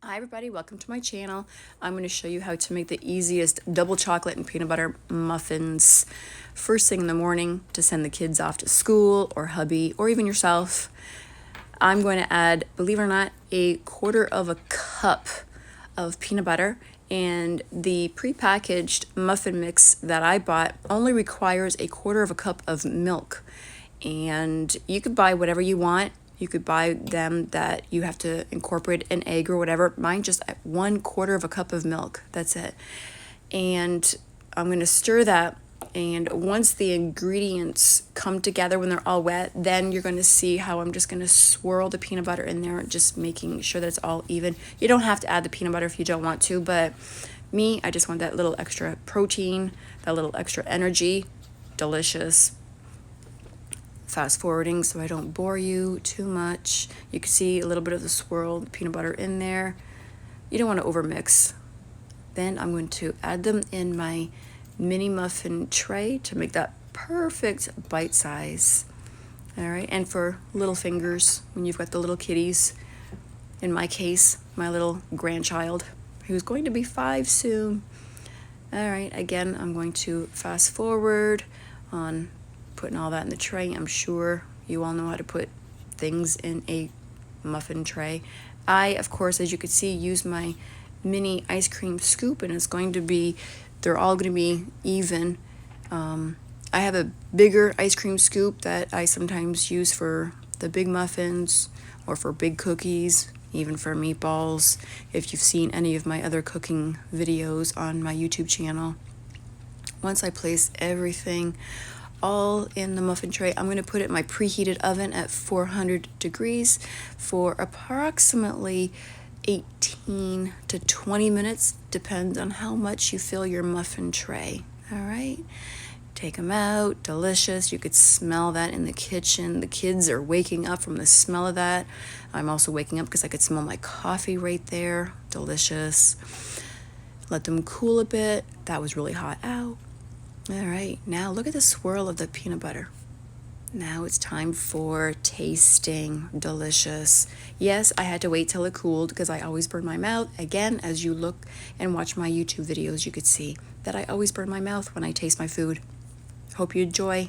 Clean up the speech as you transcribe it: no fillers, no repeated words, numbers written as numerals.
Hi everybody, welcome to my channel. I'm going to show you how to make the easiest double chocolate and peanut butter muffins first thing in the morning to send the kids off to school or hubby or even yourself. I'm going to add, believe it or not, a quarter of a cup of peanut butter, and the prepackaged muffin mix that I bought only requires a quarter of a cup of milk. And you could buy whatever you want. You could buy them that you have to incorporate an egg or whatever. Mine just 1/4 of a cup of milk. That's it. And I'm going to stir that. And once the ingredients come together, when they're all wet, then you're going to see how I'm just going to swirl the peanut butter in there, just making sure that it's all even. You don't have to add the peanut butter if you don't want to, but me, I just want that little extra protein, that little extra energy. Delicious. Fast forwarding so I don't bore you too much. You can see a little bit of the swirled peanut butter in there. You don't want to overmix. Then I'm going to add them in my mini muffin tray to make that perfect bite size. All right, and for little fingers, when you've got the little kitties, in my case, my little grandchild, who's going to be 5 soon. All right, again, I'm going to fast forward on putting all that in the tray. I'm sure you all know how to put things in a muffin tray. I, of course, as you can see, use my mini ice cream scoop, and it's going to be, they're all going to be even. I have a bigger ice cream scoop that I sometimes use for the big muffins or for big cookies, even for meatballs, if you've seen any of my other cooking videos on my YouTube channel. Once I place everything all in the muffin tray, I'm going to put it in my preheated oven at 400 degrees for approximately 18 to 20 minutes, depends on how much you fill your muffin tray. All right, take them out. Delicious. You could smell that in the kitchen. The kids are waking up from the smell of that. I'm also waking up because I could smell my coffee right there. Delicious. Let them cool a bit. That was really hot out. All right, now look at the swirl of the peanut butter. Now it's time for tasting. Delicious. Yes, I had to wait till it cooled because I always burn my mouth. Again, as you look and watch my YouTube videos, you could see that I always burn my mouth when I taste my food. Hope you enjoy.